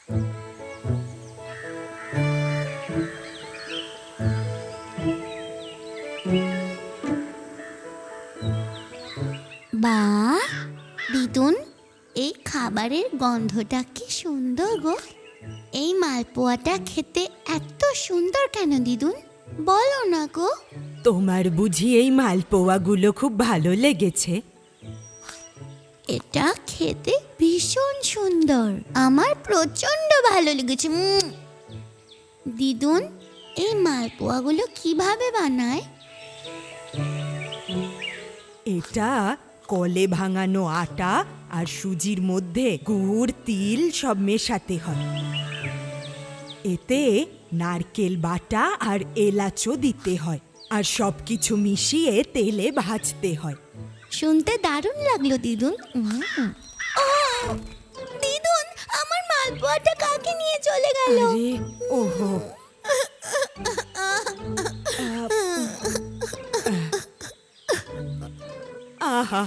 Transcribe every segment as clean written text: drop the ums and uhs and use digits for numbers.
বাহ দিদুন, এই খাবারের গন্ধটা কি সুন্দর গো। এই মালপোয়াটা খেতে এত সুন্দর কেন দিদুন, বলো না গো। তোমার বুঝি এই মালপোয়াগুলো খুব ভালো লেগেছে? এটা খেতে ভীষণ সুন্দর, আমার প্রচন্ড ভালো লেগেছে। দিদুন, এই মালপোয়াগুলো কিভাবে বানায়? এটা কলে ভাঙানো আটা আর সুজির মধ্যে গুড় তিল সব মেশাতে হয়। এতে নারকেল বাটা আর এলাচও দিতে হয়, আর সবকিছু মিশিয়ে তেলে ভাজতে হয়। শুনতে দারুণ লাগলো দিদুন। দিদুন, আমার মালপোয়াটা কাকে নিয়ে চলে গেল? আরে ওহো, আহা,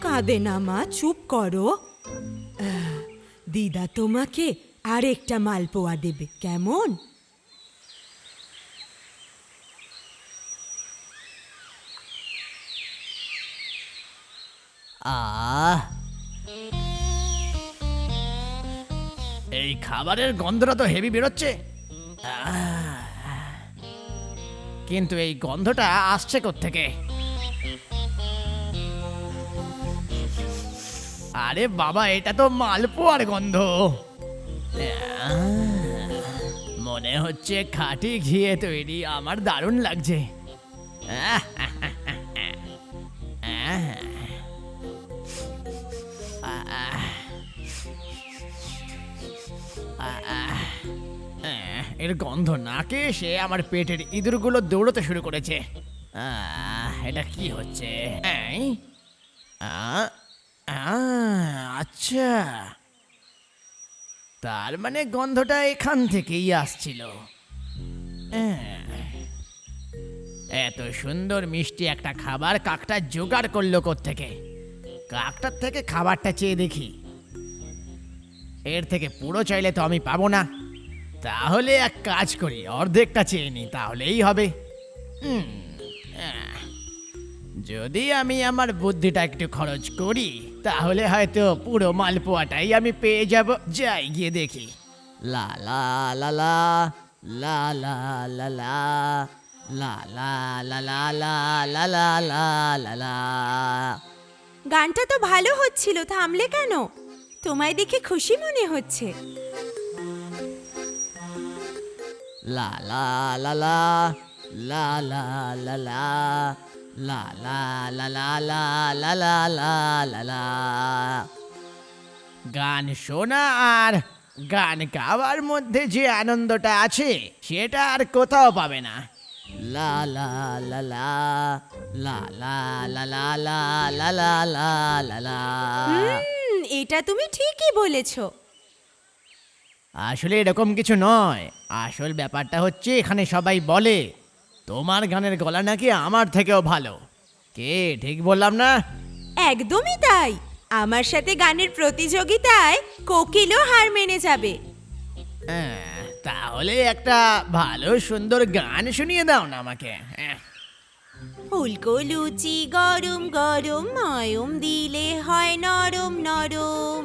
কাঁদে না মা, চুপ করো। দিদা তোমাকে আরেকটা মালপোয়া দেবে, কেমন? এই খাবারের গন্ধটা তো হেভি বেরোচ্ছে, কিন্তু এই গন্ধটা আসছে কোত্থেকে? আরে বাবা, এটা তো মালপোয়ার গন্ধ। মনে হচ্ছে খাঁটি ঘিয়ে তৈরি, আমার দারুণ লাগছে। এর গন্ধ নাকে এসে আমার পেটের ইঁদুরগুলো দৌড়তে শুরু করেছে। এটা কি হচ্ছে? আচ্ছা, তার মানে গন্ধটা এখান থেকেই আসছিল। এত সুন্দর মিষ্টি একটা খাবার কাকটা জোগাড় করলো কোত্থেকে? কাকটার থেকে খাবারটা চেয়ে দেখি। এর থেকে পুরো চাইলে তো আমি পাবো না, তাহলে এক কাজ করি, অর্ধেকটা চেয়ে নিই, তাহলেই হবে। যদি আমি আমার বুদ্ধিটা একটু খরচ করি, তাহলে হয়তো পুরো মালপোয়াটাই আমি পেয়ে যাব। যাই গিয়ে দেখি। লা লা লা লা লা লা লা লা লা লা লা লা লা লা লা লা লা লা। গানটা তো ভালো হচ্ছিল, থামলে কেন? তোমায় দেখে খুশি মনে হচ্ছে। লা লা লা লা লা লা লা লা লা লা লা লা লা লা লা লা লা লা। গান শোনা আর গান গাওয়ার মধ্যে যে আনন্দটা আছে সেটা আর কোথাও পাবে না। লা লা লা লা লা লা লা লা লা লা লা লা লা লা। এটা তুমি ঠিকই বলেছো। আসলে এরকম কিছু নয়, আসল ব্যাপারটা হচ্ছে এখানে সবাই বলে তোমার গানের গলা নাকি আমার থেকেও ভালো। কে ঠিক বললাম না? একদমই তাই। আমার সাথে গানের প্রতিযোগিতায় কোকিলও হার মেনে যাবে। তাহলে একটা ভালো সুন্দর গান শুনিয়ে দাও না আমাকে। ফুলকো লুচি গরম গরম, ময়ম দিলে হয় নরম নরম।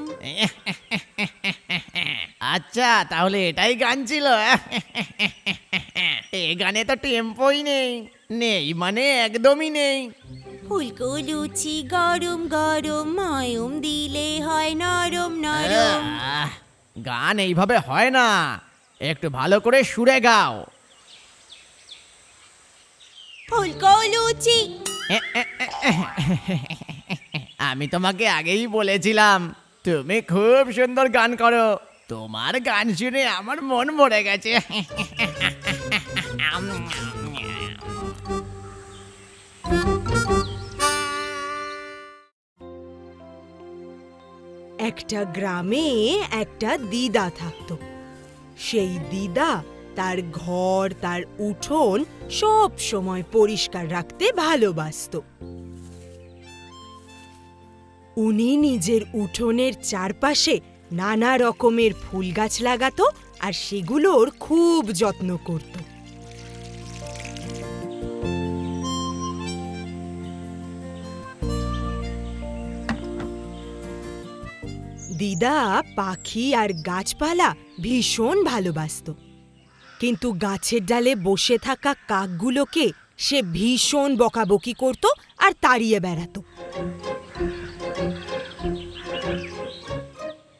আচ্ছা, তাহলে এটাই গান ছিল। এই গানে তো টেম্পোই নেই, নেই মানে একদমই নেই। ফুলকো লুচি গরম গরম, ময়ম দিলে হয় নরম নরম। গান এইভাবে হয় না, একটু ভালো করে সুরে গাও। ফুলকো লুচি। আমি তোমাকে আগেই বলেছিলাম তুমি খুব সুন্দর গান করো। তোমার গান শুনে আমার মন ভরে গেছে। একটা গ্রামে একটা দিদা থাকতো। সেই দিদা তার ঘর, তার উঠোন সব সময় পরিষ্কার রাখতে ভালোবাসতো। উনি নিজের উঠোনের চারপাশে নানা রকমের ফুল গাছ লাগাতো আর সেগুলোর খুব যত্ন করত। দিদা পাখি আর গাছপালা ভীষণ ভালোবাসত, কিন্তু গাছের ডালে বসে থাকা কাকগুলোকে সে ভীষণ বকাবকি করত আর তাড়িয়ে বেড়াতো।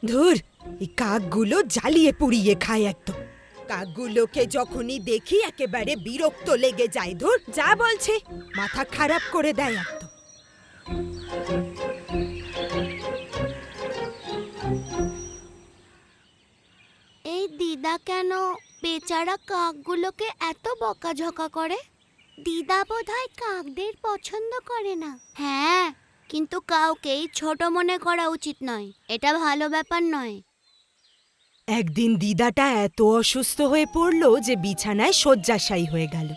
ধুর, এই কাকগুলো জ্বালিয়ে পুড়িয়ে খায় একদম। কাকগুলোকে যখনই দেখি একেবারে বিরক্ত লেগে যায়। ধুর, যা বলছে মাথা খারাপ করে দেয় একদম। এই দিদা কেন বেচারা কাকগুলোকে এত বকাঝকা করে? দিদা বোধহয় কাকদের পছন্দ করে না। হ্যাঁ, কিন্তু কাউকেই ছোট মনে করা উচিত নয়, এটা ভালো ব্যাপার নয়। একদিন দিদাটা এত অসুস্থ হয়ে পড়ল যে বিছানায় শয্যাশায়ী হয়ে গেল।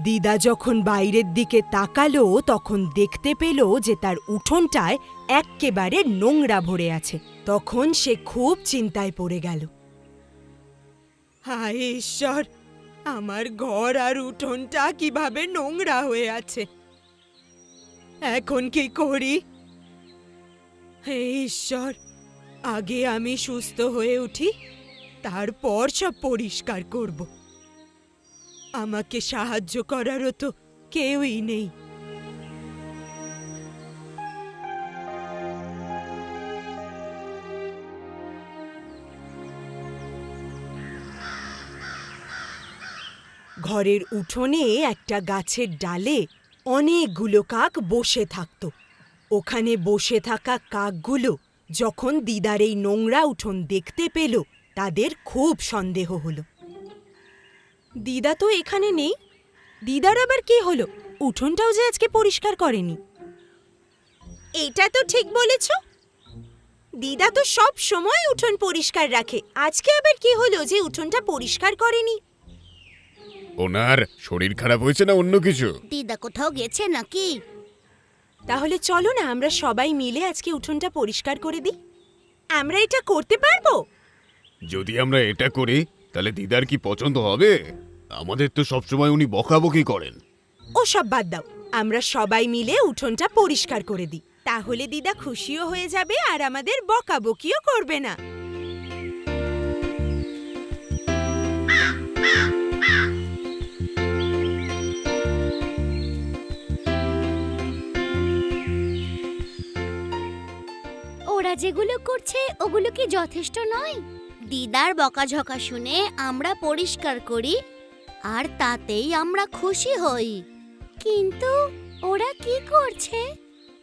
দিদা যখন বাইরের দিকে তাকালো তখন দেখতে পেল যে তার উঠোনটায় এক্কেবারে নোংরা ভরে আছে। তখন সে খুব চিন্তায় পড়ে গেল। হায় ঈশ্বর, আমার ঘর আর উঠোনটা কিভাবে নোংরা হয়ে আছে, এখন কি করি? হে ঈশ্বর, আগে আমি সুস্থ হয়ে উঠি, তারপর সব পরিষ্কার করব। আমাকে সাহায্য করারও তো কেউই নেই। ঘরের উঠোনে একটা গাছের ডালে অনেকগুলো কাক বসে থাকত। ওখানে বসে থাকা কাকগুলো যখন দিদার এই নোংরা উঠোন দেখতে পেল, তাদের খুব সন্দেহ হলো। দিদা তো এখানে নেই, দিদার আবার কি হলো? উঠোনটাও যে আজকে পরিষ্কার করেনি। এটা তো ঠিক বলেছ, দিদা তো সব সময় উঠোন পরিষ্কার রাখে, আজকে আবার কি হলো যে উঠোনটা পরিষ্কার করেনি? ওনার শরীর খারাপ হয়েছে না অন্য কিছু? দিদা কোথাও গেছে নাকি? তাহলে চলো না আমরা সবাই মিলে আজকে উঠোনটা পরিষ্কার করে দিই। আমরা এটা করতে পারবো? যদি আমরা এটা করি তাহলে দিদার কি পছন্দ হবে? আমাদের তো সবসময় উনি বকাবকি করেন। ও সব বাদ দাও, আমরা সবাই মিলে উঠোনটা পরিষ্কার করে দিই, তাহলে দিদা খুশিও হয়ে যাবে আর আমাদের বকাবকিও করবে না। ওরা যেগুলো করছে ওগুলো কি যথেষ্ট নয়? দিদার বকাঝকা শুনে আমরা পরিষ্কার করি আর তাতেই আমরা খুশি হই, কিন্তু ওরা কি করছে?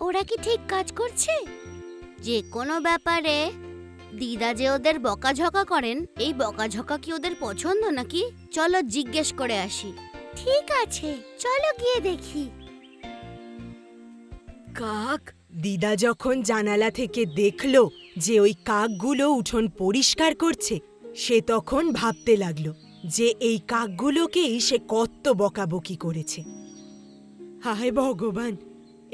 ওরা কি ঠিক কাজ করছে? যে কোনো ব্যাপারে দিদা যে ওদের বকাঝকা করেন, এই বকাঝকা কি ওদের পছন্দ নাকি? চলো জিজ্ঞেস করে আসি। ঠিক আছে, চলো গিয়ে দেখি। কাক দিদা যখন জানালা থেকে দেখলো যে ওই কাকগুলো উঠোন পরিষ্কার করছে, সে তখন ভাবতে লাগলো যে এই কাকগুলোকেই সে কত বকাবকি করেছে। হায় ভগবান,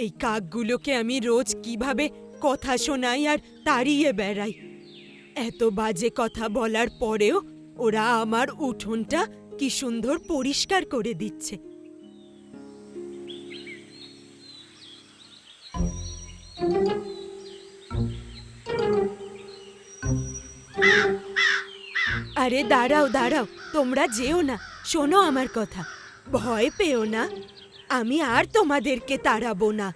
এই কাকগুলোকে আমি রোজ কিভাবে কথা শোনাই আর তাড়িয়ে বেড়াই। এত বাজে কথা বলার পরেও ওরা আমার উঠোনটা কি সুন্দর পরিষ্কার করে দিচ্ছে। আরে দাঁড়াও দাঁড়াও, তোমরা যেও না, শোনো আমার কথা, ভয় পেও না, আমি আর তোমাদেরকে তাড়াবো না।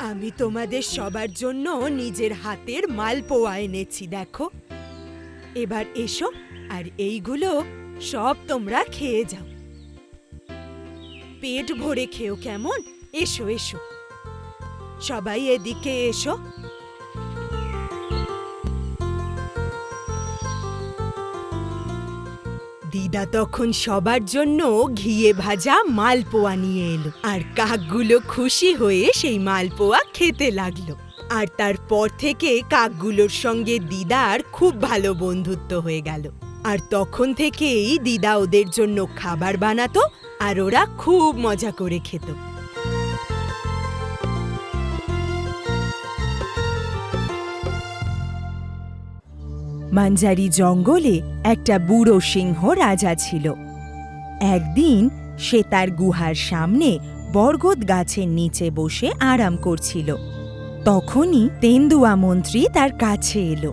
আমি তোমাদের সবার জন্য নিজের হাতের মালপোয়া এনেছি, দেখো। এবার এসো আর এইগুলো সব তোমরা খেয়ে যাও, পেট ভরে খেও, কেমন? এসো এসো, সবাই এদিকে এসো। দিদা তখন সবার জন্য ঘিয়ে ভাজা মালপোয়া নিয়ে এলো, আর কাকগুলো খুশি হয়ে সেই মালপোয়া খেতে লাগলো। আর তারপর থেকে কাকগুলোর সঙ্গে দিদার খুব ভালো বন্ধুত্ব হয়ে গেল। আর তখন থেকেই দিদা ওদের জন্য খাবার বানাতো, আর ওরা খুব মজা করে খেত। মাঞ্জারি জঙ্গলে একটা বুড়ো সিংহ রাজা ছিল। একদিন সে তার গুহার সামনে বরগদ গাছের নিচে বসে আরাম করছিল। তখনই তেন্দুয়া মন্ত্রী তার কাছে এলো।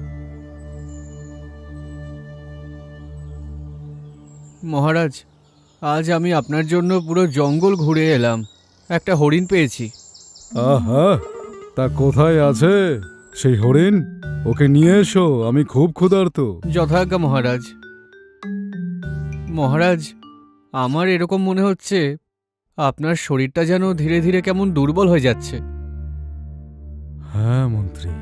মহারাজ, আজ আমি আপনার জন্য পুরো জঙ্গল ঘুরে এলাম, একটা হরিণ পেয়েছি। আহা, তা কোথায় আছে সেই হরিণ? ওকে নিয়ে এসো, আমি খুব ক্ষুধার্ত। যথাজ্ঞা মহারাজ। মহারাজ, আমার এরকম মনে হচ্ছে আপনার শরীরটা যেন ধীরে ধীরে কেমন দুর্বল হয়ে যাচ্ছে। হ্যাঁ মন্ত্রী,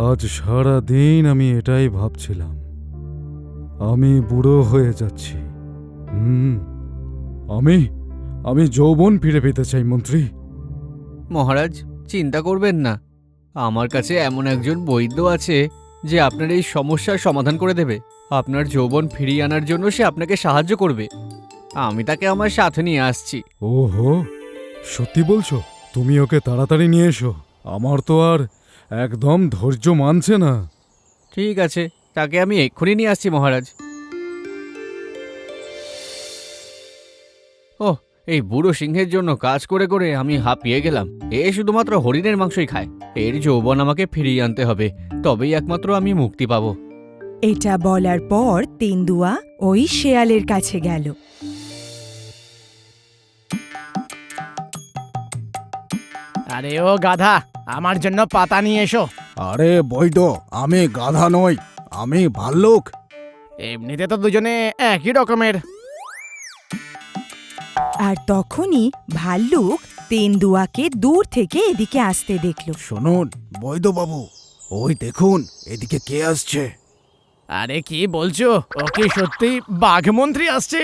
আজ সারা দিন আমি এটাই ভাবছিলাম। আমি বুড়ো হয়ে যাচ্ছি। আমি যৌবন ফিরে পেতে চাই মন্ত্রী। মহারাজ, চিন্তা করবেন না, আমার কাছে এমন একজন বৈদ্য আছে যে আপনার এই সমস্যার সমাধান করে দেবে। আপনার যৌবন ফিরিয়ে আনার জন্য সে আপনাকে সাহায্য করবে। আমি তাকে আমার সাথে নিয়ে আসছি। ওহো, সত্যি বলছো? তুমি ওকে তাড়াতাড়ি নিয়ে এসো, আমার তো আর একদম ধৈর্য মানছে না। ঠিক আছে, তাকে আমি এক্ষুনি নিয়ে আসছি মহারাজ। ওহ, এই বুড়ো সিংহের জন্য কাজ করে করে আমি হাঁপিয়ে গেলাম। এ শুধুমাত্র হরিণের মাংসই খায়। এর যৌবন আমাকে ফিরিয়ে আনতে হবে, তবেই একমাত্র আমি মুক্তি পাব। এটা বলার পর তেন্দুয়া ওই শেয়ালের কাছে গেল। আরে ও গাধা, আমার জন্য পাতা নিয়ে এসো। আরে বৈদ্য, আমি গাধা নই, আমি ভাল্লুক। এমনিতে তো দুজনে একই রকমের। আর তখনই ভাল্লুক তেন্দুয়াকে দূর থেকে এদিকে আসতে দেখল। শুনুন বৈদ্যবাবু, ওই দেখুন এদিকে কে আসছে। আরে কি বলছো? ও কি সত্যি বাঘমন্ত্রী আসছে?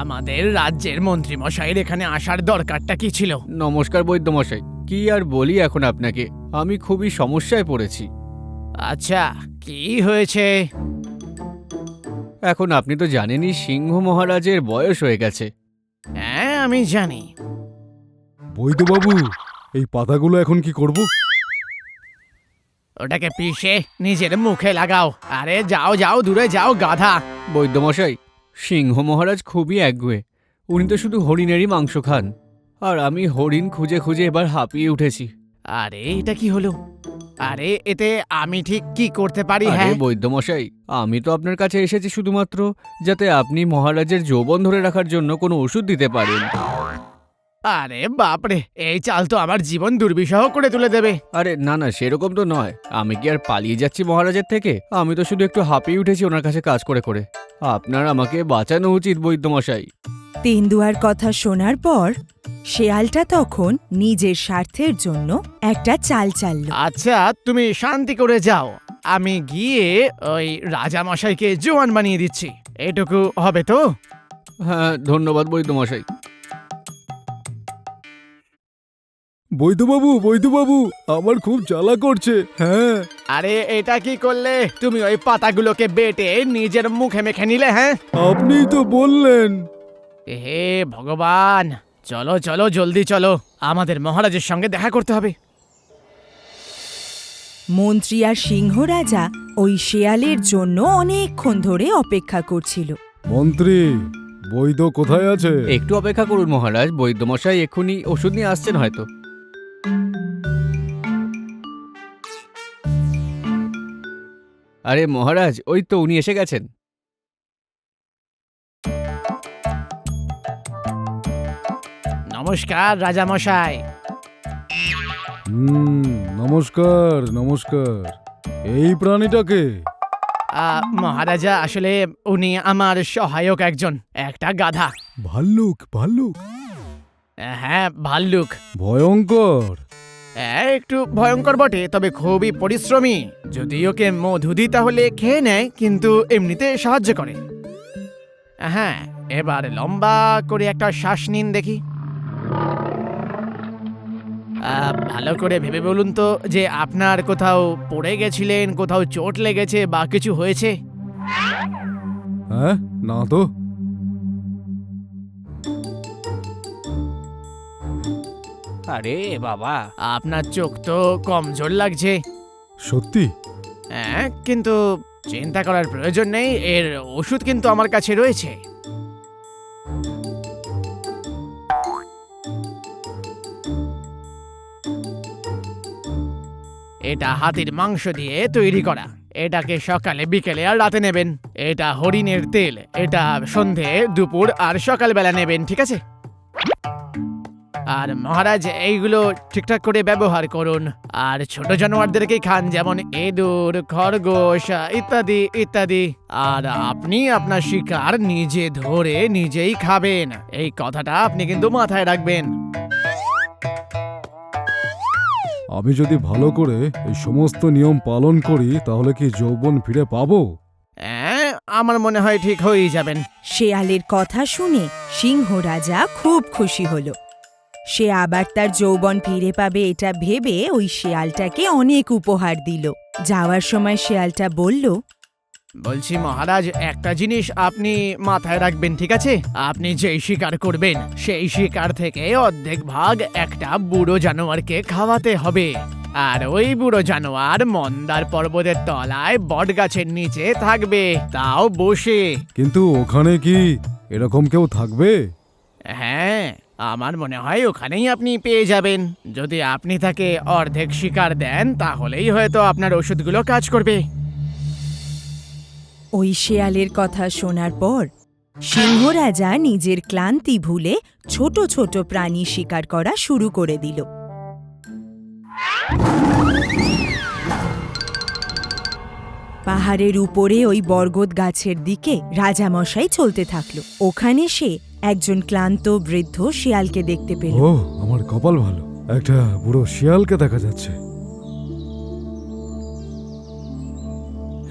আমাদের রাজ্যের মন্ত্রী মশাইয়ের এখানে আসার দরকারটা কি ছিল? নমস্কার বৈদ্যমশাই, কি আর বলি এখন আপনাকে, আমি খুবই সমস্যায় পড়েছি। আচ্ছা, কি হয়েছে? এখন আপনি তো জানেনই সিংহ মহারাজের বয়স হয়ে গেছে। হ্যাঁ, আমি জানি। বৈদ্যবাবু, এই পাতাগুলো এখন কি করব? ওটাকে পিষে নিজের মুখে লাগাও। আরে যাও যাও, দূরে যাও গাধা। বৈদ্যমশাই, সিংহ মহারাজ খুবই একগুঁয়ে। উনি তো শুধু হরিণেরই মাংস খান, আর আমি হরিণ খুঁজে খুঁজে এবার হাঁপিয়ে উঠেছি। আরে এটা কি হলো? আরে এতে আমি ঠিক কি করতে পারি? আরে হ্যাঁ, বৈদ্যমশাই, আমি তো আপনার কাছে এসেছি শুধুমাত্র যাতে আপনি মহারাজের যৌবন ধরে রাখার জন্য কোনো ওষুধ দিতে পারেন। আরে বাপরে, এই চাল তো আমার জীবন দুর্বিষহ করে তুলে দেবে। আরে না না, সেরকম তো নয়। আমি কি আর পালিয়ে যাচ্ছি মহারাজের থেকে? আমি তো শুধু একটু হাঁপিয়ে উঠেছি ওনার কাছে কাজ করে করে। আপনার আমাকে বাঁচানো উচিত বৈদ্যমশাই। তেন্দুয়ার কথা শোনার পর শেয়ালটা তখন নিজের স্বার্থের জন্য একটা চাল চালল। আচ্ছা, তুমি শান্তি করে যাও, আমি গিয়ে ওই রাজা মশাইকে জোয়ান বানিয়ে দিচ্ছি। এটুকু হবে তো? হ্যাঁ, ধন্যবাদ বৈদ্যমশাই। বৈদ্যবাবু, আমার খুব জ্বালা করছে। হ্যাঁ, আরে এটা কি করলে? তুমি ওই পাতাগুলোকে বেটে নিজের মুখে মেখে নিলে? হ্যাঁ, আপনিই তো বললেন। হে ভগবান, চলো চলো, জলদি চলো, আমাদের মহারাজের সঙ্গে দেখা করতে হবে। মন্ত্রী আর সিংহ রাজা ওই শেয়ালের জন্য অনেকক্ষণ ধরে অপেক্ষা করছিল। মন্ত্রী, বৈদ্য কোথায় আছে? একটু অপেক্ষা করুন মহারাজ, বৈদ্যমশাই এক্ষুনি ওষুধ নিয়ে আসছেন হয়তো। আরে মহারাজ, ওই তো উনি এসে গেছেন। নমস্কার রাজা মশাই। নমস্কার। এই প্রাণীটাকে? মহারাজা, আসলে উনি আমার সহায়ক একজন, একটা গাধা। ভাল্লুক? হ্যাঁ, ভাল্লুক। ভয়ঙ্কর। একটু ভয়ঙ্কর বটে, তবে খুবই পরিশ্রমী। যদি ওকে মধু দিই তাহলে খেয়ে নেয়, কিন্তু এমনিতে সাহায্য করে। হ্যাঁ, এবার লম্বা করে একটা শ্বাস নিন দেখি। ভালো করে ভেবে বলুন তো যে আপনার কোথাও পড়ে গেছিলেন, কোথাও চোট লেগেছে বা কিছু হয়েছে? হ্যাঁ, না তো। আরে বাবা, আপনার চোখ তো কমজোর লাগছে। সত্যি? হ্যাঁ, কিন্তু চিন্তা করার প্রয়োজন নেই, এর ওষুধ কিন্তু আমার কাছে রয়েছে। এটা হাতির মাংস দিয়ে তৈরি করা। এটাকে সকালে, বিকেলে আর রাতে নেবেন। এটা হরিণের তেল। এটা সন্ধে, দুপুর আর সকালবেলা নেবেন, ঠিক আছে? আর মহারাজ, এইগুলো ঠিকঠাক করে ব্যবহার করুন। আর ছোট জানোয়ারদেরকেই খান, যেমন ইঁদুর, খরগোশ ইত্যাদি ইত্যাদি। আর আপনি আপনার শিকার নিজে ধরে নিজেই খাবেন, এই কথাটা আপনি কিন্তু মাথায় রাখবেন। আমি যদি ভালো করে এই সমস্ত নিয়ম পালন করি তাহলে কি যৌবন ফিরে পাবো? হ্যাঁ, আমার মনে হয় ঠিক হয়েই যাবেন। শেয়ালের কথা শুনে সিংহ রাজা খুব খুশি হলো। সে আবার তার যৌবন ফিরে পাবে এটা ভেবে ওই শেয়ালটাকে অনেক উপহার দিল। যাওয়ার সময় শেয়ালটা বলল, বলছি মহারাজ, একটা জিনিস আপনি মাথায় রাখবেন, ঠিক আছে? আপনি যেই শিকার করবেন সেই শিকার থেকে অর্ধেক ভাগ একটা বুড়ো জানোয়ারকে খাওয়াতে হবে। আর ওই বুড়ো জানোয়ার মন্দার পর্বতের তলায় বট গাছের নিচে থাকবে, তাও বসে। কিন্তু ওখানে কি এরকম কেউ থাকবে? হ্যাঁ, আমার মনে হয় ওখানেই আপনি পেয়ে যাবেন। যদি আপনি তাকে অর্ধেক শিকার দেন তাহলেই হয়তো আপনার ওষুধগুলো কাজ করবে। ওই শেয়ালের কথা শোনার পর সিংহ রাজা নিজের ক্লান্তি ভুলে ছোট ছোট প্রাণী শিকার করা শুরু করে দিল। পাহাড়ের উপরে ওই বরগদ গাছের দিকে রাজামশাই চলতে থাকলো। ওখানে সে একজন ক্লান্ত বৃদ্ধ শিয়ালকে দেখতে পেল। ও, আমার কপাল ভালো, একটা বুড়ো শিয়ালকে দেখা যাচ্ছে।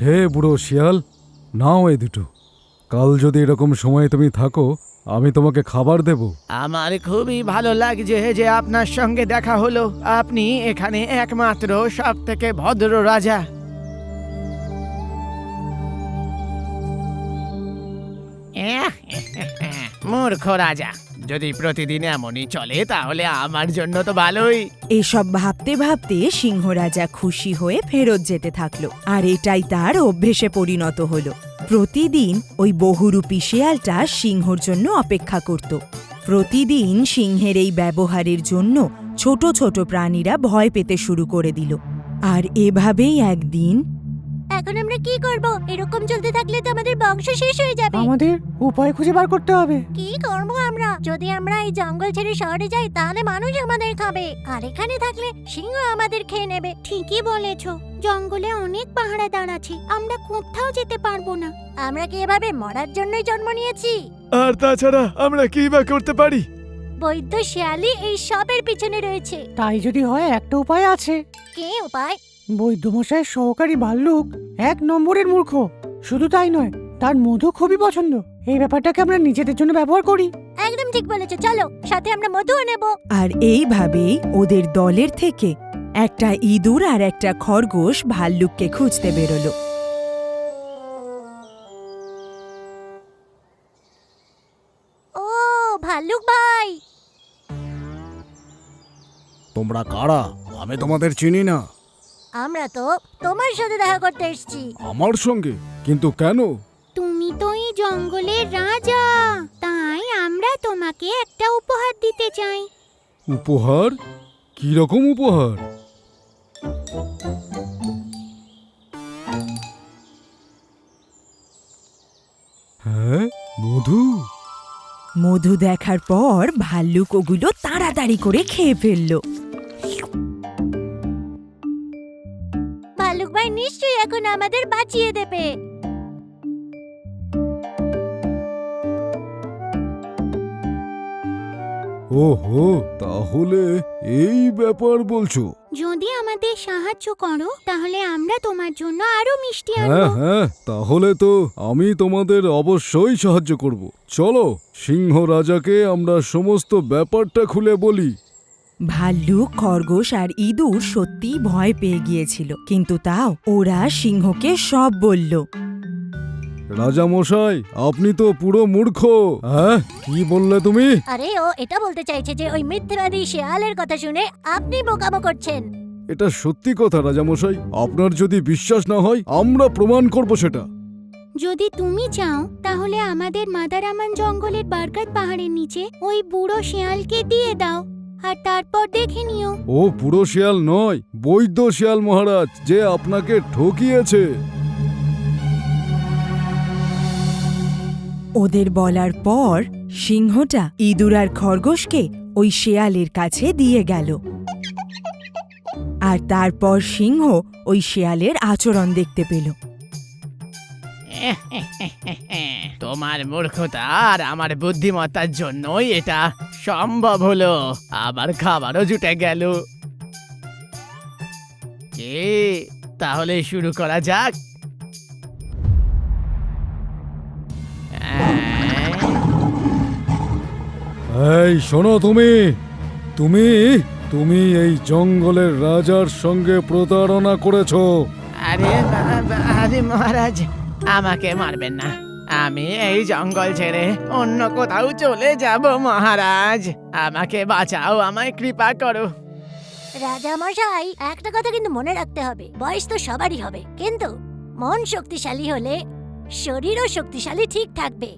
হে বুড়ো শিয়াল, নাও এই দুটো। কাল যদি এরকম সময় তুমি থাকো, আমি তোমাকে খাবার দেব। আমার খুবই ভালো লাগছে যে আপনার সঙ্গে দেখা হলো। আপনি এখানে একমাত্র সব থেকে ভদ্র রাজা। মূর্খ রাজা, যদি প্রতিদিন এমনই চলে তাহলে আমার জন্য তো ভালোই। এসব ভাবতে ভাবতে সিংহ রাজা খুশি হয়ে ফেরত যেতে থাকলো। আর এটাই তার অভ্যেসে পরিণত হলো। প্রতিদিন ওই বহুরূপী শেয়ালটা সিংহর জন্য অপেক্ষা করত। প্রতিদিন সিংহের এই ব্যবহারের জন্য ছোট ছোট প্রাণীরা ভয় পেতে শুরু করে দিল। আর এভাবেই একদিন, এখন আমরা কি করব? এরকম চলতে থাকলে তো আমাদের বংশ শেষ হয়ে যাবে। আমাদের উপায় খুঁজে বার করতে হবে। কি করব আমরা? যদি আমরা এই জঙ্গল ছেড়ে শহরে যাই তাহলে মানুষ আমাদের খাবে, আর এখানে থাকলে সিংহ আমাদের খেয়ে নেবে। ঠিকই বলেছো, জঙ্গলে অনেক পাহারাদার আছে, আমরা কোথাও যেতে পারবো না। আমরা কি এভাবে মরার জন্যই জন্ম নিয়েছি? আর তাছাড়া আমরা কি বা করতে পারি? বৈদ্য শেয়ালি এই সবের পিছনে রয়েছে। তাই যদি হয়, একটা উপায় আছে। কে উপায়? বৈদ্যমশাইয়ের সহকারী ভাল্লুক ১ নম্বরের মূর্খ। শুধু তাই নয়, তার মধু খুবই পছন্দ। এই ব্যাপারটাকে আমরা নিজেদের জন্য ব্যবহার করি। একদম ঠিক বলেছো, চলো সাথে আমরা মধুও নেব। আর এইভাবেই ওদের দলের থেকে একটা ইঁদুর আর একটা খরগোশ ভাল্লুককে খুঁজতে বেরোলো। ও ভাল্লুক ভাই, তোমরা কারা? আমি তোমাদের চিনি না। আমরা তো তোমার সাথে দেখা করতে এসেছি। আমার সঙ্গে? কিন্তু কেন? তুমি তো এই জঙ্গলের রাজা, তাই আমরা তোমাকে একটা উপহার দিতে চাই। উপহার? কি রকম উপহার? হ্যাঁ, মধু? মধু দেখার পর ভাল্লুক ওগুলো তাড়াতাড়ি করে খেয়ে ফেলল। ভাল্লুক ভাই নিশ্চয়ই এখন আমাদের বাঁচিয়ে দেবে। ওহো, তাহলে এই ব্যাপার বলছো? যদি আমাদের সাহায্য করো তাহলে আমরা তোমার জন্য আরো মিষ্টি হ্যাঁ আনবো। হ্যাঁ, তাহলে তো আমি তোমাদের অবশ্যই সাহায্য করব। চলো, সিংহ রাজাকে আমরা সমস্ত ব্যাপারটা খুলে বলি। ভাল্লুক, খরগোশ আর ইঁদুর সত্যিই ভয় পেয়ে গিয়েছিল, কিন্তু তাও ওরা সিংহকে সব বলল। রাজা মশাই, আপনি তো পুরো মূর্খ। হ্যাঁ, কি বললে তুমি? আরে ও এটা বলতে চাইছে যে ওই মিথ্যেবাদী শেয়ালের কথা শুনে আপনি বোকামো করছেন। এটা সত্যি কথা রাজা মশাই, আপনার যদি বিশ্বাস না হয় আমরা প্রমাণ করব সেটা। যদি তুমি চাও তাহলে আমাদের মাদারামান জঙ্গলের বারকাত পাহাড়ের নিচে ওই বুড়ো শেয়ালকে দিয়ে দাও, আর তারপর দেখে নিও। ও পুরো শিয়াল নয়, বৈদ্য শিয়াল মহারাজ, যে আপনাকে ঠকিয়েছে। ওদের বলার পর সিংহটা ইঁদুর আর খরগোশকে ওই শেয়ালের কাছে দিয়ে গেল। আর তারপর সিংহ ওই শেয়ালের আচরণ দেখতে পেল। তোমার মূর্খতা আর আমার বুদ্ধিমত্তার জন্যই এটা সম্ভব হলো। আবার খাবারও জুটে গেল। কি, তাহলে শুরু করা যাক। এই শোনো, তুমি তুমি তুমি এই জঙ্গলের রাজার সঙ্গে প্রতারণা করেছো। আরে আরে মহারাজ, আমাকে মারবেন না। আমি এই জঙ্গল ছেড়ে অন্য কোথাও চলে যাব মহারাজ। আমাকে বাঁচাও, আমায় কৃপা করো। রাজা মশাই, একটা কথা কিন্তু মনে রাখতে হবে, বয়স তো সবারই হবে, কিন্তু মন শক্তিশালী হলে শরীরও শক্তিশালী ঠিক থাকবে।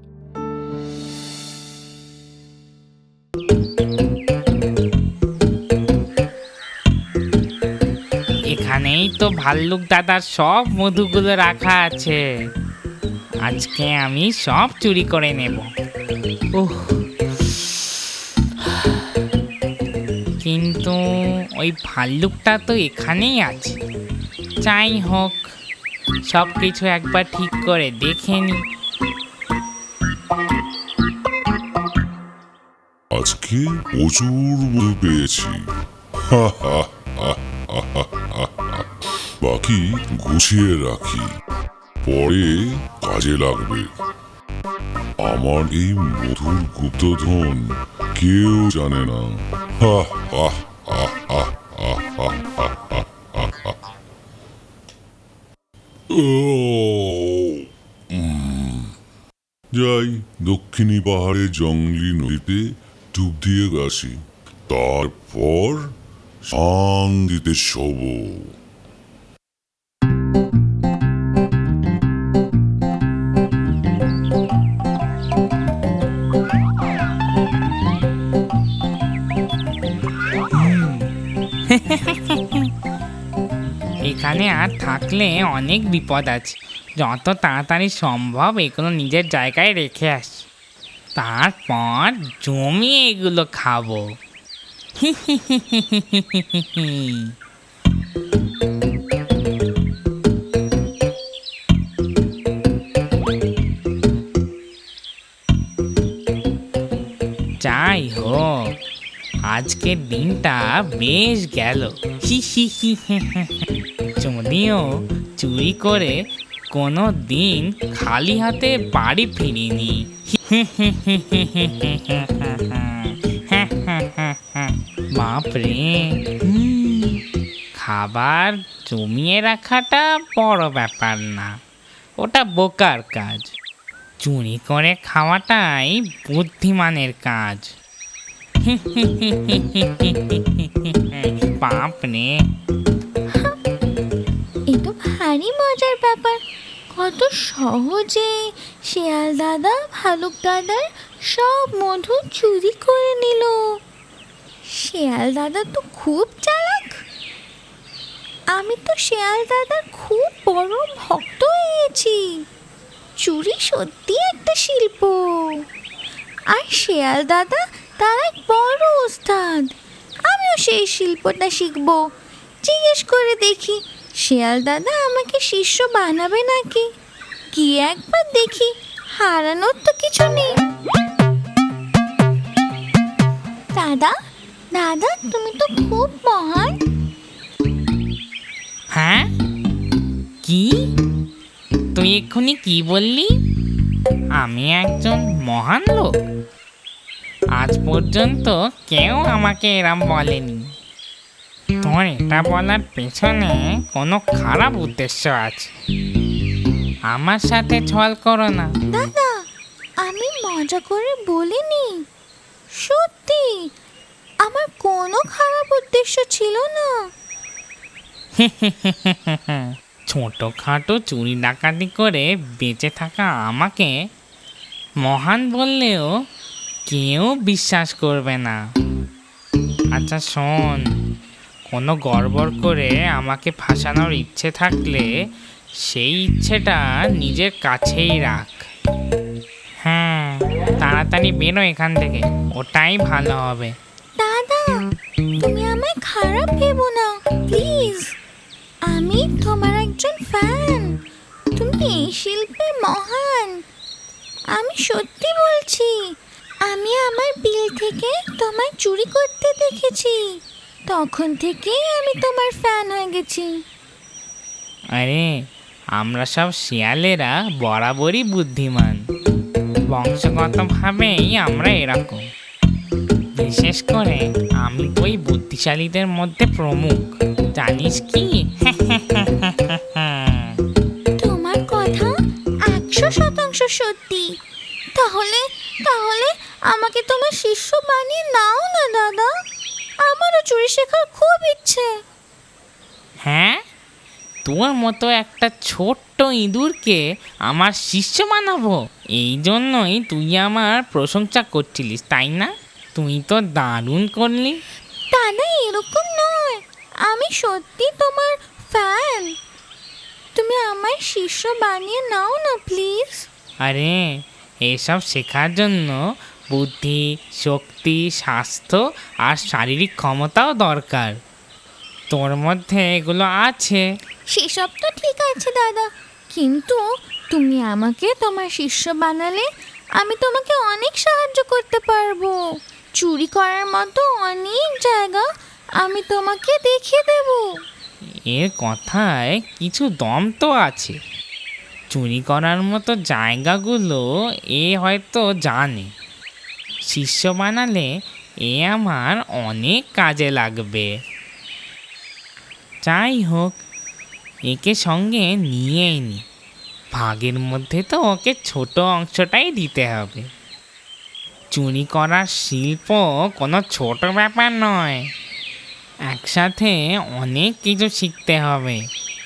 এখানেই তো ভাল্লুক দাদার সব মধুগুলো রাখা আছে। আজকে আমি সব চুরি করে নেব। ওহ, কিন্তু ওই ভাল্লুকটা তো এখানেই আছে। যাই হোক, সব কিছু একবার ঠিক করে দেখে নি। আজকে প্রচুর মধু পেয়েছি। হা হা হা হা হা হা। বাকি গুছিয়ে রাখি, পরে কাজে লাগবে। আমার এই মধুর গুপ্তধন কেউ জানে না। হা হা হা হা হা হা হা হা হা। ও, যাই দক্ষিণী পাহাড়ে জঙ্গলি নদীতে ডুব দিয়ে গেছি, তারপর শান্তিতে শোবো। এখানে আর থাকলে অনেক বিপদ আছে। যত তাড়াতাড়ি সম্ভব এগুলো নিজের জায়গায় রেখে আসি, তারপর জমিয়ে এগুলো খাবো। যাই হোক, আজকের দিনটা বেশ গেল। যদিও চুরি করে কোনো দিন খালি হাতে বাড়ি ফিরিনি। বাপরে, খাবার জমিয়ে রাখাটা বড় ব্যাপার না, ওটা বোকার কাজ। চুরি করে খাওয়াটাই বুদ্ধিমানের কাজ। বাপরে, এ তো ভারী মজার ব্যাপার। কত সহজে শিয়াল দাদা ভালুক দাদার সব মধু চুরি করে নিল। শিয়াল দাদা তো খুব চালাক। আমি তো শিয়াল দাদার খুব বড় ভক্ত হয়েছি। চুরি সত্যি একটা শিল্প, আর শিয়াল দাদা তার এক বড় ওস্তাদ। আমিও সেই শিল্পটা শিখবো। জিজ্ঞেস করে দেখি শিয়াল দাদা আমাকে শিষ্য বানাবে নাকি। গিয়ে একবার দেখি, হারানোর তো কিছু নেই। দাদা, দাদা তুমি তো খুব মহান। হ্যাঁ, কি? তুই এক্ষুনি কি বললি? আমি একজন মহান লোক? আজ পর্যন্ত কেউ আমাকে এরম বলেনি। তোর এটা বলার পেছনে কোনো খারাপ উদ্দেশ্য আছে। আমার সাথে ছল করো না। দাদা, আমি মজা করে বলিনি, সত্যি আমার কোনো খারাপ উদ্দেশ্য ছিল না। ছোটোখাটো চুরি ডাকাতি করে বেঁচে থাকা আমাকে মহান বললেও কেউ বিশ্বাস করবে না। আচ্ছা শোন, কোনো গড়বড় করে আমাকে ফাঁসানোর ইচ্ছে থাকলে সেই ইচ্ছেটা নিজের কাছেই রাখ। হ্যাঁ, তাড়াতাড়ি বেরো এখান থেকে, ওটাই ভালো হবে। দাদা, তুমি আমায় খারাপ ভেবো না প্লিজ। আমি তোমার একজন ফ্যান, তুমি এই শিল্পের মহান। আমি সত্যি বলছি, আমি আমার বিল থেকে তোমায় চুরি করতে দেখেছি, তখন থেকেই আমি তোমার ফ্যান হয়ে গেছি। আরে, আমরা সব শিয়ালেরা বরাবরই বুদ্ধিমান। বংশগতভাবেই আমরা এরকম। বিশেষ করে আমি ওই বুদ্ধিশালীদের মধ্যে প্রমুখ, জানিস কি? তোমার কথা 100% সত্যি। তাহলে তাহলে আমাকে তোমার শিষ্য বানিয়ে নাও না দাদা, আমারও চুরি শেখার খুব ইচ্ছে। হ্যাঁ, তোর মতো একটা ছোট্ট ইঁদুরকে আমার শিষ্য বানাবো? এই জন্যই তুই আমার প্রশংসা করছিলিস, তাই না? তুই তো দারুণ করলি। দাদা, এরকম নয়, আমি সত্যি তোমার ফ্যান। তুমি আমায় শিষ্য বানিয়ে নাও না প্লিজ। আরে, এসব শেখার জন্য বুদ্ধি, শক্তি, স্বাস্থ্য আর শারীরিক ক্ষমতাও দরকার। তোর মধ্যে এগুলো আছে। সেসব তো ঠিক আছে দাদা, কিন্তু তুমি আমাকে তোমার শিষ্য বানালে আমি তোমাকে অনেক সাহায্য করতে পারবো। চুরি করার মতো অনেক জায়গা আমি তোমাকে দেখিয়ে দেব। এর কথায় কিছু দম তো আছে। চুরি করার মতো জায়গাগুলো এ হয়তো জানে। শিষ্য বানালে এ আমার অনেক কাজে লাগবে। যাই হোক, একে সঙ্গে নিয়েই নি। ভাগের মধ্যে তো ওকে ছোট অংশটাই দিতে হবে। চুরি করার শিল্প কোনো ছোট ব্যাপার নয়। একসাথে অনেক কিছু শিখতে হবে,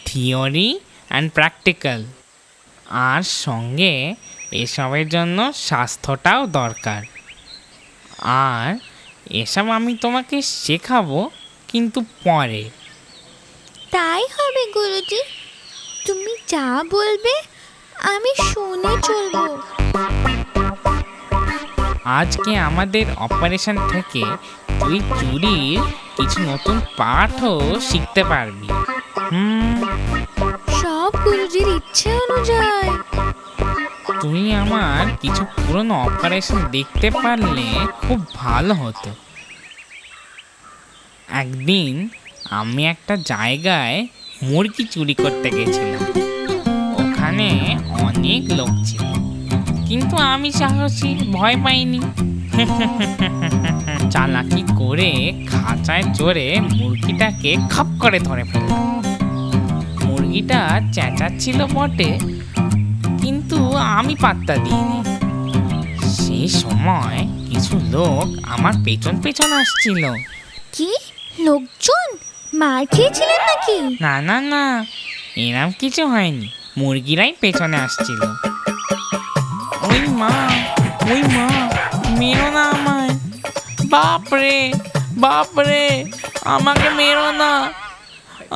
থিওরি অ্যান্ড প্র্যাকটিক্যাল। আর সঙ্গে এসবের জন্য স্বাস্থ্যটাও দরকার। আর এসব আমি তোমাকে শেখাবো, কিন্তু পরে। তাই হবে গুরুজি, তুমি যা বলবে আমি শুনে চলবো। আজকে আমাদের অপারেশন থেকে তুই চুরির কিছু নতুন পাঠও শিখতে পারবি। সব গুরুজির ইচ্ছে অনুযায়ী। তুই আমার কিছু পুরনো অপারেশন দেখতে পারলে খুব ভালো হতো। একদিন আমি একটা জায়গায় মুরগি চুরি করতে গেছিলাম। ওখানে অনেক লোক ছিল, কিন্তু আমি সাহসী, ভয় পাইনি। চালাকি করে খাঁচায় চড়ে মুরগিটাকে খপ করে ধরে ফেললাম। মুরগিটা চেঁচাচ্ছিল বটে, কিন্তু আমি পাত্তা দিইনি। সেই সময় কিছু লোক আমার পেছন পেছন আসছিল। কি লোকজন মার খেয়েছিলেন নাকি? না না না, এরম কিছু হয়নি, মুরগিরাই পেছনে আসছিল। ওই মা, ওই মা, মেরো না আমায়! বাপরে বাপরে, আমাকে মেরো না,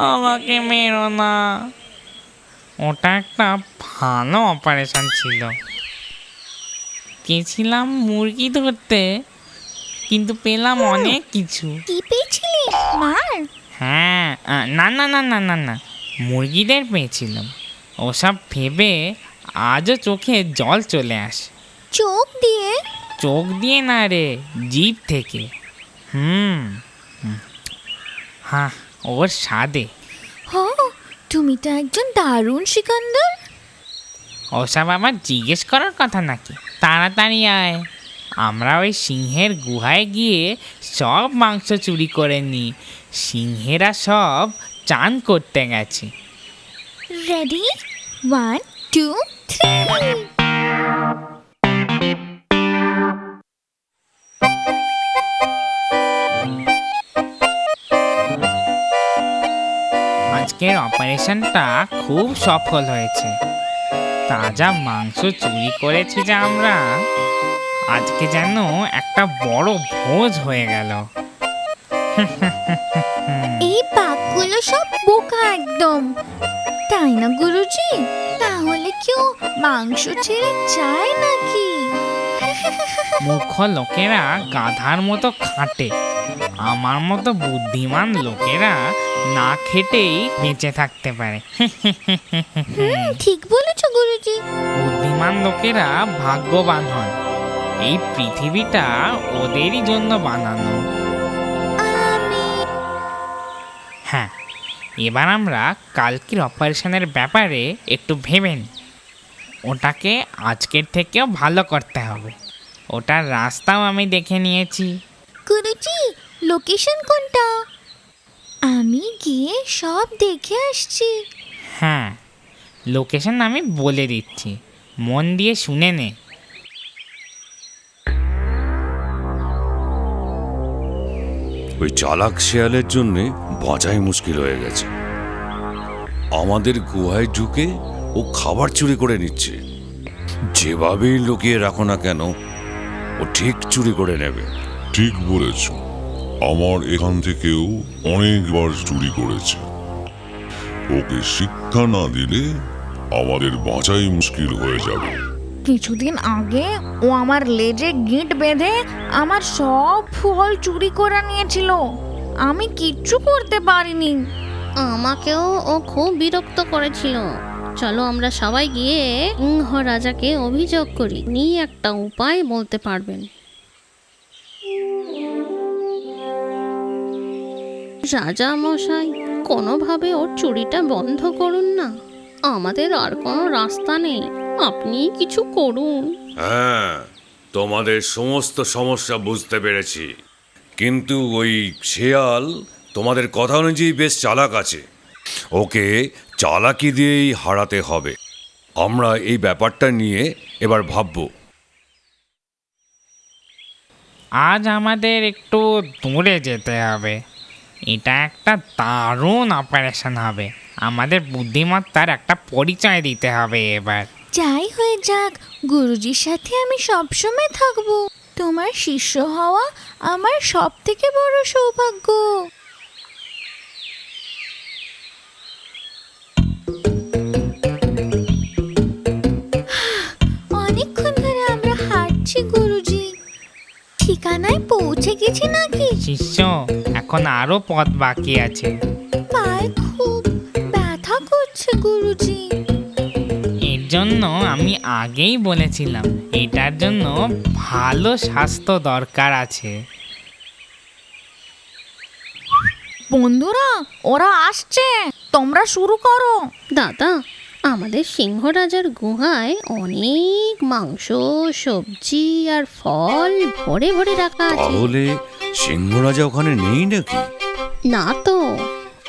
আমাকে মেরো না। ওটা একটা ভালো অপারেশন ছিল। গেছিলাম মুরগি ধরতে, কিন্তু পেলাম অনেক কিছু। কি পেয়েছিলি? মার? হ্যাঁ, না না না না না না, মুরগিদের পেয়েছিলাম। ওসব ভেবে আজও চোখে জল চলে আসে। চোখ দিয়ে? চোখ দিয়ে না রে, জিভ থেকে। হ্যাঁ, ওর স্বাদে। ও তুমি তো একজন দারুণ সিকান্দার। ওসব আবার জিজ্ঞেস করার কথা নাকি? তাড়াতাড়ি আয়, আমরা ওই সিংহের গুহায় গিয়ে সব মাংস চুরি করে নিই। সিংহেরা সব চান করতে গেছে। রেডি, 1 2 3। আজকের অপারেশনটা খুব সফল হয়েছে। তাজা মাংস চুরি করেছি যে আমরা, আজকে যেন একটা বড় ভোজ হয়ে গেল। এই বাঘগুলো সব বোকা একদম, তাই না গুরুজি? তাহলে কেউ মাংস ছেড়ে যায় নাকি? মূর্খ লোকেরা গাধার মতো খাটে, আমার মতো বুদ্ধিমান লোকেরা না খেটেই বেঁচে থাকতে পারে। ঠিক বলেছো গুরুজি। বুদ্ধিমান লোকেরা ভাগ্যবান হয়, এই পৃথিবীটা ওদেরই জন্য বানানো। হ্যাঁ, এবার আমরা কালকের অপারেশনের ব্যাপারে একটু ভেবে নিই। ওটাকে আজকের থেকেও ভালো করতে হবে। ওটার রাস্তাও আমি দেখে নিয়েছি। গুরুজি, লোকেশন কোনটা? আমি গিয়ে সব দেখে আসছি। হ্যাঁ, লোকেশন আমি বলে দিচ্ছি, মন দিয়ে শুনে নে। ওই চালাক শেয়ালের জন্যে বাঁচাই মুশকিল হয়ে গেছে। আমাদের গুহায় ঢুকে ও খাবার চুরি করে নিচ্ছে। যেভাবেই লুকিয়ে রাখো না কেন, ও ঠিক চুরি করে নেবে। ঠিক বলেছ, আমার এখান থেকেও অনেকবার চুরি করেছে। ওকে শিক্ষা না দিলে আমাদের বাঁচাই মুশকিল হয়ে যাবে। কিছুদিন আগে ও আমার লেজে গিঁট বেঁধে আমার সব ফল চুরি করে নিয়েছিল। আমি কিচ্ছু করতে পারিনি। আমাকেও ও খুব বিরক্ত করেছিল। চলো আমরা সবাই গিয়ে সিংহ রাজাকে অভিযোগ করি, উনি একটা উপায় বলতে পারবেন। রাজা মশাই, কোনোভাবে ওর চুরিটা বন্ধ করুন না, আমাদের আর কোনো রাস্তা নেই, আপনি কিছু করুন। হ্যাঁ, তোমাদের সমস্ত সমস্যা বুঝতে পেরেছি, কিন্তু ওই শেয়াল তোমাদের কথা অনুযায়ী বেশ চালাক আছে। ওকে চালাকি দিয়েই হারাতে হবে। আমরা এই ব্যাপারটা নিয়ে এবার ভাববো। আজ আমাদের একটু দূরে যেতে হবে। এটা একটা দারুণ অপারেশন হবে। আমাদের বুদ্ধিমত্তার একটা পরিচয় দিতে হবে এবার। যাই হয়ে যাক, গুরুজির সাথে আমি সবসময় থাকবো। তোমার শিষ্য হওয়া আমার সব থেকে বড় সৌভাগ্য। অনেকক্ষণ ধরে আমরা হাঁটছি গুরুজি, ঠিকানায় পৌঁছে গেছি নাকি? শিষ্য, এখন আরো পথ বাকি আছে। পায়ে খুব ব্যথা করছে গুরুজি। এর জন্য আমি আগেই বলেছিলাম, এটার জন্য ভালো স্বাস্থ্য দরকার আছে। বন্ধুরা, ওরা আসছে, তোমরা শুরু করো। দাদা, আমাদের সিংহ রাজার গুহায় অনেক মাংস, সবজি আর ফল ভরে ভরে রাখা আছে। তাহলে সিংহরাজা ওখানে নেই নাকি? না তো,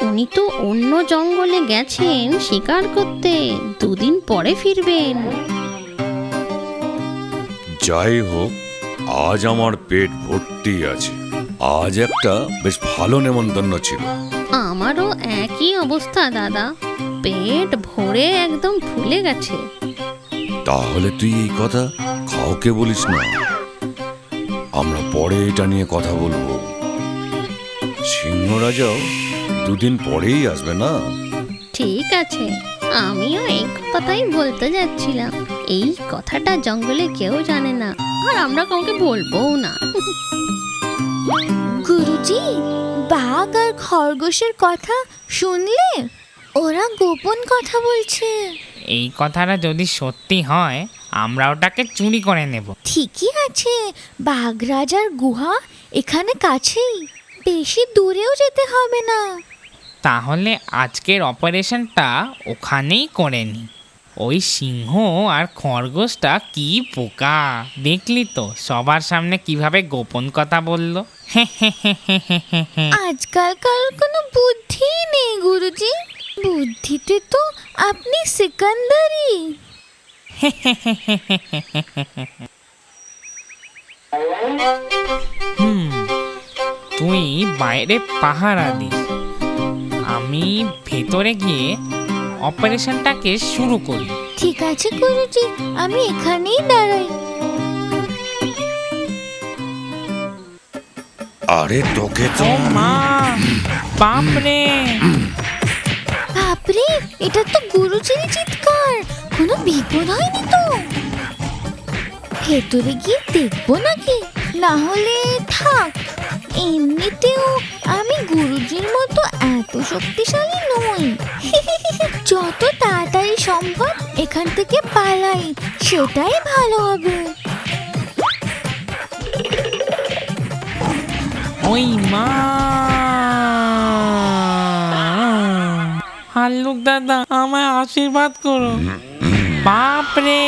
উনি তো অন্য জঙ্গলে গেছেন শিকার করতে, দুদিন পরে ফিরবেন। যাই হোক, আজ আমার পেট ভর্তি আছে। আজ একটা বেশ ভালো নেমন্তন্ন ছিল। আমারও একই অবস্থা দাদা, পেট ভরে একদম ফুলে গেছে। তাহলে তুই এই কথা কাউকে বলিস না, আমরা পরে এটা নিয়ে কথা বলবো। সিংহরাজাও দুদিন পরেই আসবে না? ঠিক আছে, আমিও এই কথাটাই বলতে যাচ্ছিলাম। এই কথাটা জঙ্গলে কেউ জানে না, আর আমরা কাউকে বলবোও না। গুরুজি, বাঘ আর খরগোশের কথা শুনলে? ওরা গোপন কথা বলছে। এই কথাটা যদি সত্যি হয়, আমরা ওটাকে চুরি করে নেব। ঠিকই আছে, বাঘ রাজার গুহা এখানে কাছেই, বেশি দূরেও যেতে হবে না। তাহলে আজকের অপারেশনটা ওখানেই করে নি। ওই সিংহ আর খরগোশটা কি পোকা, দেখলি তো সবার সামনে কিভাবে গোপন কথা বলল। আজকালকার কোনো বুদ্ধি নেই গুরুজি, বুদ্ধিতে তো আপনি সিকান্দারি। তুই বাইরে পাহারা দিস, আমি ভেতরে গিয়ে অপারেশনটাকে শুরু করি। ঠিক আছে গুরুজি, আমি এখানেই দাঁড়াই। আরে তোকে তো ও মা, বাপরে! বাপরে, এটা তো গুরুজির চিৎকার। কোনো বিপদ হয়নি তো? ভেতরে গিয়ে দেখবো নাকি? না হলে থাক, এমনিতেও আমি গুরুজির মতো এত শক্তিশালী নই। যত তাড়াতাড়ি সম্ভব এখান থেকে পালাই, সেটাই ভালো হবে। ওই মা! হাল্লুক দাদা, আমায় আশীর্বাদ করো। বাপরে!